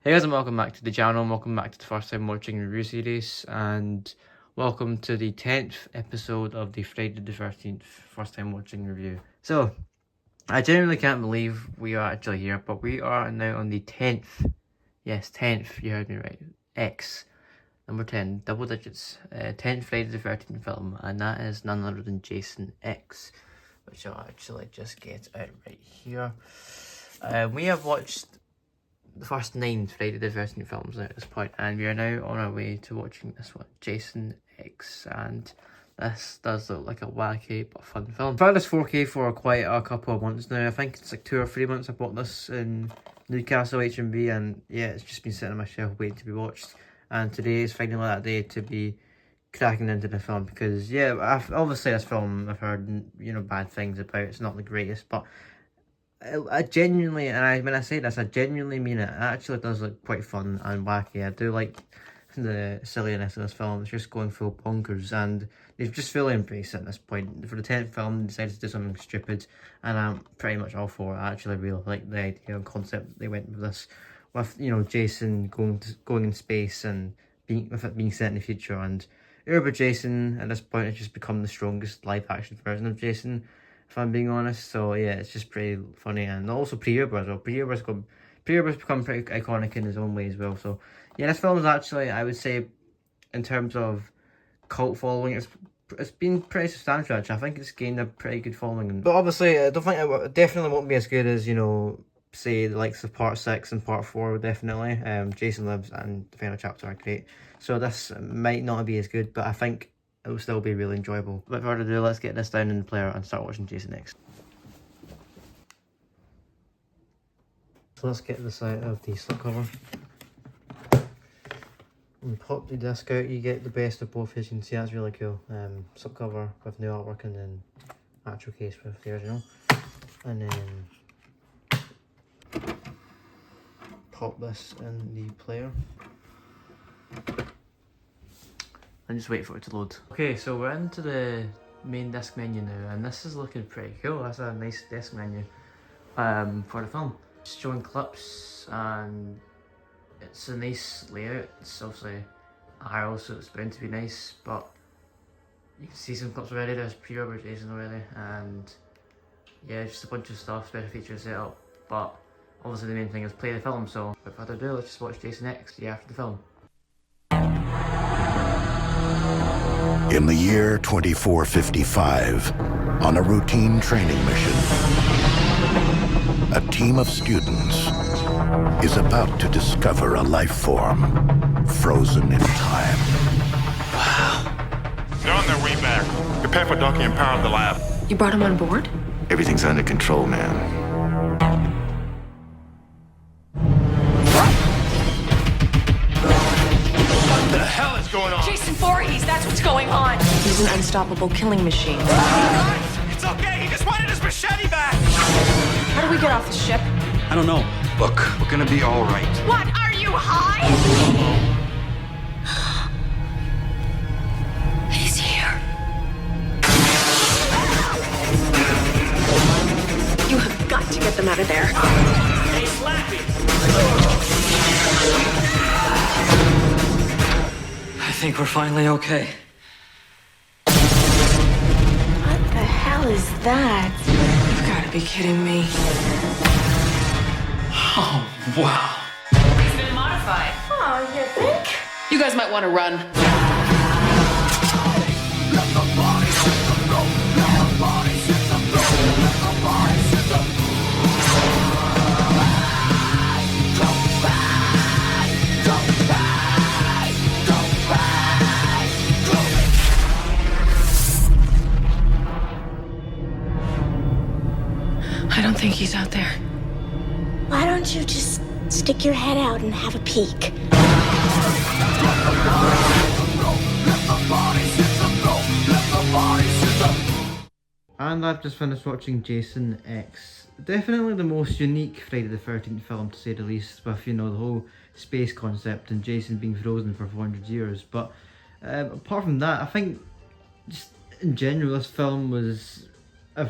Hey guys, and welcome back to the channel, and welcome back to the first time watching review series, and welcome to the 10th episode of the Friday the 13th first time watching review. So, I genuinely can't believe we are actually here, but we are now on the 10th, yes 10th, you heard me right, X, number 10, double digits, 10th Friday the 13th film, and that is none other than Jason X, which I'll actually just get out right here. We have watched the first 9 Friday the 13th films at this point, and we are now on our way to watching this one, Jason X, and this does look like a wacky but fun film. I've had this 4K for quite a couple of months now. I think it's like 2 or 3 months I bought this in Newcastle HMV, and yeah, it's just been sitting on my shelf waiting to be watched, and today is finally that day to be cracking into the film, because yeah, obviously this film I've heard, you know, bad things about. It's not the greatest, but I genuinely, and when I say this, I genuinely mean it. It actually does look quite fun and wacky. I do like the silliness of this film. It's just going full bonkers, and they've just fully embraced it at this point. For the 10th film, they decided to do something stupid, and I'm pretty much all for it. I actually really like the idea and concept they went with this, with, you know, Jason going in space and being set in the future, and Urban Jason at this point has just become the strongest live action version of Jason, if I'm being honest. So yeah, it's just pretty funny, and also Pre-Urban as well. Pre-Urban's become pretty iconic in his own way as well. So yeah, this film is actually, I would say, in terms of cult following, it's been pretty substantial actually. I think it's gained a pretty good following. But obviously, I don't think it definitely won't be as good as, you know, say the likes of Part 6 and Part 4, definitely. Jason Lives and the final chapter are great. So this might not be as good, but I think it will still be really enjoyable. Without further ado, let's get this down in the player and start watching Jason X. So let's get this out of the slipcover. And pop the disc out, you get the best of both, as you can see. That's really cool. Slipcover with new artwork, and then actual case with the original. And then pop this in the player. And just wait for it to load. Okay, so we're into the main disc menu now, and this is looking pretty cool. That's a nice disc menu for the film. It's showing clips, and it's a nice layout. It's obviously IRL, so it's bound to be nice, but you can see some clips already. There's Pre-Urban Jason already, and yeah, just a bunch of stuff, special features set up, but obviously the main thing is play the film. So without further ado, let's just watch Jason X after the film. In the year 2455, on a routine training mission, a team of students is about to discover a life form frozen in time. Wow. They're on their way back. Prepare for docking and power up the lab. You brought him on board? Everything's under control, man. What the hell is going on? Jason Voorhees, that's what's going on. He's an unstoppable killing machine. Guys, it's okay. He just wanted his machete back. How do we get off the ship? I don't know. Look, we're gonna be all right. What, are you high? He's here. You have got to get them out of there. Hey, Slappy. I think we're finally okay. What the hell is that? You've got to be kidding me. Oh, wow. He's been modified. Oh, you think? You guys might want to run. I don't think he's out there. Why don't you just stick your head out and have a peek? And I've just finished watching Jason X. Definitely the most unique Friday the 13th film, to say the least, with, you know, the whole space concept and Jason being frozen for 400 years. But apart from that, I think just in general this film was I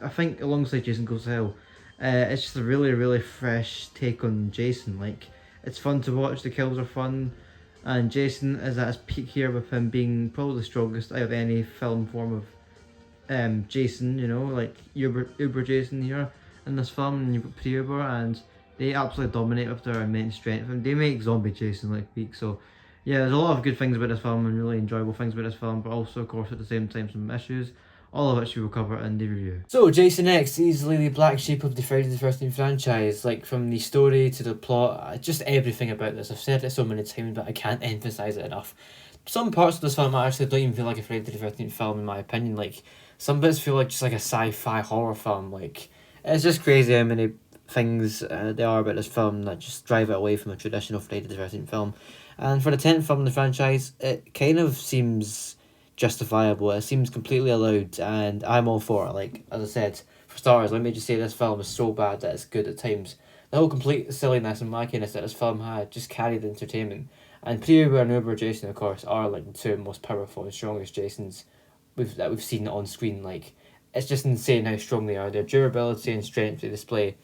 think alongside Jason Goes to Hell, it's just a really, really fresh take on Jason. Like, It's fun to watch, the kills are fun, and Jason is at his peak here with him being probably the strongest out of any film form of Jason, you know, like Uber Jason here in this film, and you've got Pre-Uber, and they absolutely dominate with their immense strength, and they make zombie Jason like weak. So yeah, there's a lot of good things about this film and really enjoyable things about this film, but also of course at the same time some issues, all of which we will cover in the review. So Jason X, easily the black sheep of the Friday the 13th franchise, like from the story to the plot, just everything about this. I've said it so many times but I can't emphasise it enough. Some parts of this film actually don't even feel like a Friday the 13th film in my opinion. Like some bits feel like just like a sci-fi horror film. Like it's just crazy how many things there are about this film that just drive it away from a traditional Friday the 13th film. And for the 10th film in the franchise, it kind of seems justifiable. It seems completely allowed, and I'm all for it. Like, as I said, for starters, let me just say this film is so bad that it's good at times. The whole complete silliness and wackiness that this film had just carried entertainment. And Pre-Uber and Uber Jason, of course, are like the two most powerful and strongest Jasons that we've seen on screen. Like, it's just insane how strong they are. Their durability and strength they display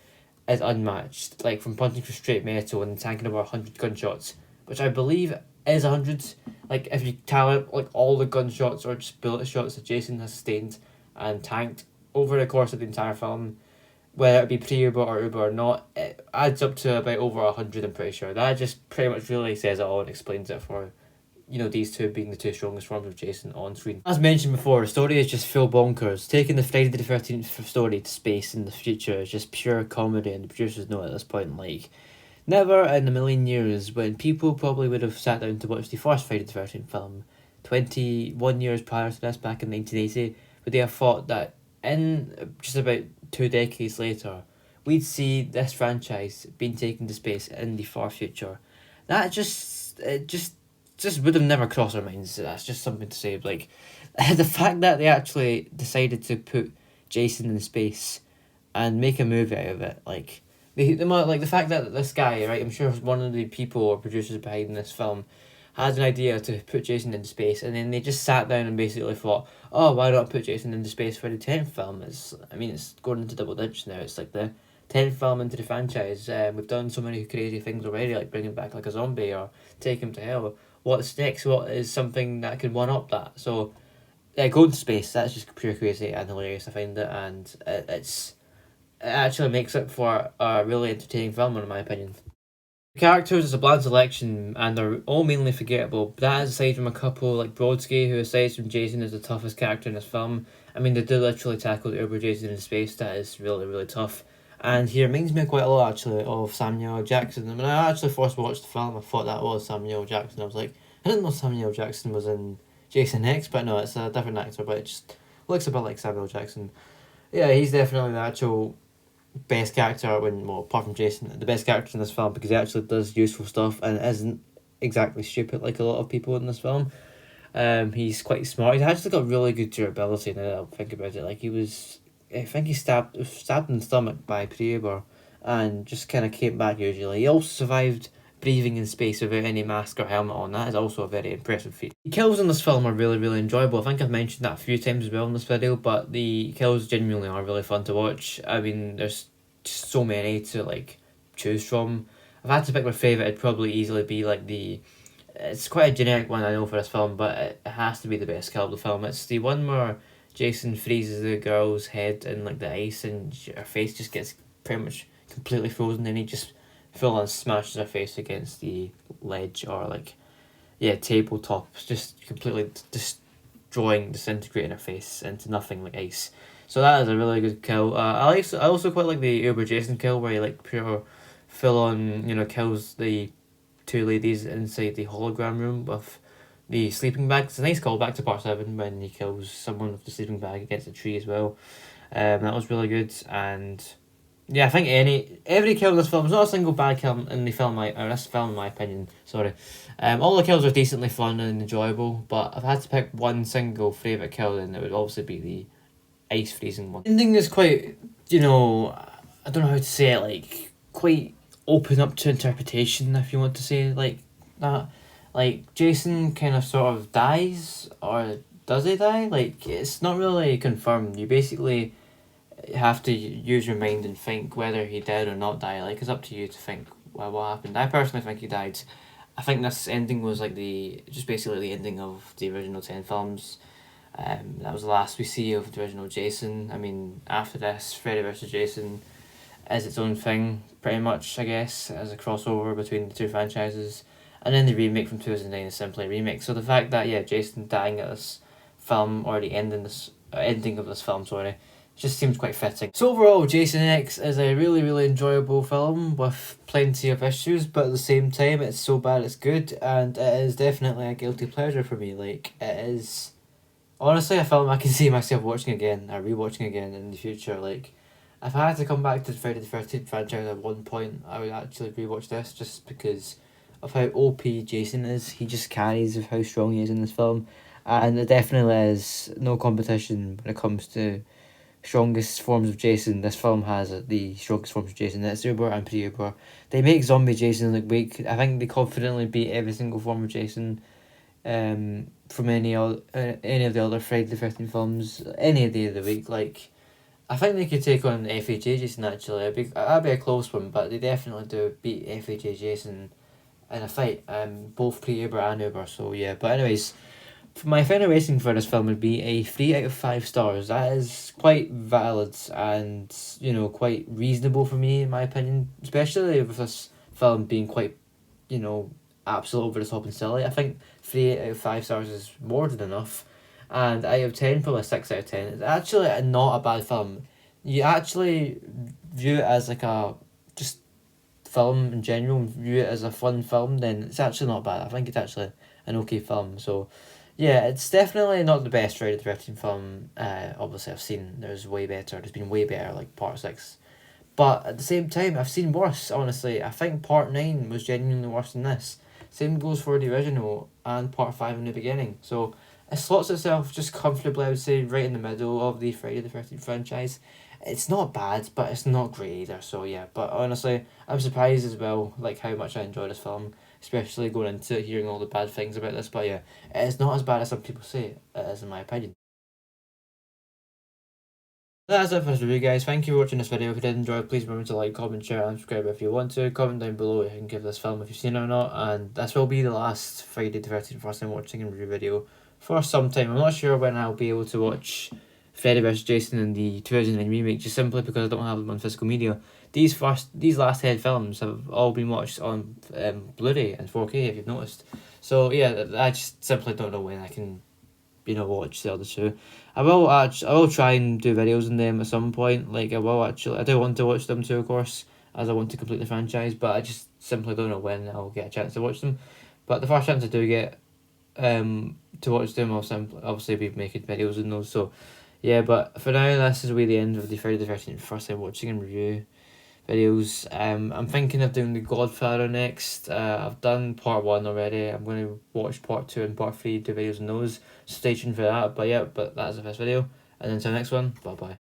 is unmatched. Like, from punching through straight metal and tanking over 100 gunshots, which I believe is 100. Like, if you tally up like all the gunshots or just bullet shots that Jason has sustained and tanked over the course of the entire film, whether it be Pre-Uber or Uber or not, it adds up to about over 100, I'm pretty sure. That just pretty much really says it all and explains it for, you know, these two being the two strongest forms of Jason on screen. As mentioned before, the story is just full bonkers. Taking the Friday the 13th story to space in the future is just pure comedy, and the producers know at this point, like, never in a million years when people probably would have sat down to watch the first Friday the 13th film 21 years prior to this, back in 1980, would they have thought that in just about 2 decades later we'd see this franchise being taken to space in the far future. That just would have never crossed our minds. That's just something to say. Like, the fact that they actually decided to put Jason in space and make a movie out of it, like, the fact that this guy, right, I'm sure one of the people or producers behind this film had an idea to put Jason into space, and then they just sat down and basically thought, oh, why not put Jason into space for the 10th film? It's going into double digits now. It's like the 10th film into the franchise. We've done so many crazy things already, like bringing back like a zombie or take him to hell. What's next? What is something that could one up that? So, going to space, that's just pure crazy and hilarious, I find it, and it actually makes it for a really entertaining film, in my opinion. The characters is a bland selection, and they're all mainly forgettable, but that is aside from a couple like Brodsky, who aside from Jason is the toughest character in this film. I mean, they do literally tackle the Uber Jason in space. That is really, really tough. And he reminds me quite a lot, actually, of Samuel Jackson. When I actually first watched the film, I thought that was Samuel Jackson. I was like, I didn't know Samuel Jackson was in Jason X, but no, it's a different actor, but it just looks a bit like Samuel Jackson. Yeah, he's definitely the actual best character, apart from Jason, the best character in this film, because he actually does useful stuff and isn't exactly stupid like a lot of people in this film. He's quite smart. He's actually got really good durability now that I think about it. Like, I think he stabbed in the stomach by Pre-Uber and just kind of came back usually. He also survived breathing in space without any mask or helmet on. That is also a very impressive feat. The kills in this film are really, really enjoyable. I think I've mentioned that a few times as well in this video, but the kills genuinely are really fun to watch. I mean, there's just so many to like choose from. If I had to pick my favourite, it'd probably easily be like it's quite a generic one, I know, for this film, but it has to be the best kill of the film. It's the one where Jason freezes the girl's head in like the ice and her face just gets pretty much completely frozen, and he just full on smashes her face against the ledge or tabletop, just completely disintegrating her face into nothing like ice. So that is a really good kill. I also quite like the Uber Jason kill where he like pure full on kills the two ladies inside the hologram room with the sleeping bag. It's a nice callback to part 7 when he kills someone with the sleeping bag against a tree as well. That was really good, and yeah, I think every kill in this film, there's not a single bad kill in the film, in my opinion, sorry. All the kills are decently fun and enjoyable, but if I had to pick one single favourite kill, then it would obviously be the ice freezing one. The ending is quite, I don't know how to say it, like, quite open up to interpretation, if you want to say like that. Like, Jason kind of sort of dies, or does he die? Like, it's not really confirmed. You basically have to use your mind and think whether he did or not die. Like, it's up to you to think what happened. I personally think he died. I think this ending was like just basically the ending of the original 10 films. That was the last we see of the original Jason. I mean, after this, Freddy vs. Jason is its own thing, pretty much, I guess, as a crossover between the two franchises. And then the remake from 2009 is simply a remake. So the fact that, yeah, Jason dying at this film, or the ending of this film, sorry, just seems quite fitting. So overall, Jason X is a really, really enjoyable film with plenty of issues, but at the same time, it's so bad it's good, and it is definitely a guilty pleasure for me. Like, it is honestly a film I can see myself watching again, or rewatching again in the future. Like, if I had to come back to the Friday the 13th franchise at one point, I would actually rewatch this just because of how OP Jason is. He just carries of how strong he is in this film, and there definitely is no competition when it comes to strongest forms of Jason. This film has the strongest forms of Jason. It's Uber and pre-Uber. They make zombie Jason look weak. I think they confidently beat every single form of Jason from any of the other Friday the 13th films any day of the week. Like, I think they could take on FHA Jason actually. That'd be a close one, but they definitely do beat FHA Jason in a fight. Both pre-Uber and Uber. So yeah. But anyways, my final rating for this film would be a 3 out of 5 stars. That is quite valid and, you know, quite reasonable for me, in my opinion. Especially with this film being quite, you know, absolute over the top and silly. I think 3 out of 5 stars is more than enough. And out of 10, probably 6 out of 10. It's actually not a bad film. You actually view it as like a just film in general, view it as a fun film, then it's actually not bad. I think it's actually an okay film. So yeah, it's definitely not the best Friday the 13th film obviously I've seen. There's way better. There's been way better, like Part 6. But at the same time, I've seen worse, honestly. I think Part 9 was genuinely worse than this. Same goes for the original and Part 5 in the beginning. So it slots itself just comfortably, I would say, right in the middle of the Friday the 13th franchise. It's not bad, but it's not great either. So yeah, but honestly, I'm surprised as well, like how much I enjoy this film. Especially going into it, hearing all the bad things about this. But yeah, it's not as bad as some people say it is, in my opinion. That's it for this review, guys. Thank you for watching this video. If you did enjoy, please remember to like, comment, share, and subscribe if you want to. Comment down below if you can give this film if you've seen it or not. And this will be the last Friday the 13th first time watching and review video for some time. I'm not sure when I'll be able to watch Freddy vs. Jason in the 2009 remake, just simply because I don't have them on physical media. These last 10 films have all been watched on Blu-ray and 4K, if you've noticed. So yeah, I just simply don't know when I can, you know, watch the other two. I will try and do videos on them at some point. Like, I do want to watch them too, of course, as I want to complete the franchise, but I just simply don't know when I'll get a chance to watch them. But the first chance I do get to watch them, I'll obviously be making videos on those. So yeah, but for now, this is the end of the Friday the 13th first time watching and review videos. I'm thinking of doing The Godfather next. I've done part 1 already. I'm going to watch part 2 and part 3, do videos on those. So stay tuned for that. But yeah, that's the first video. And until next one, bye bye.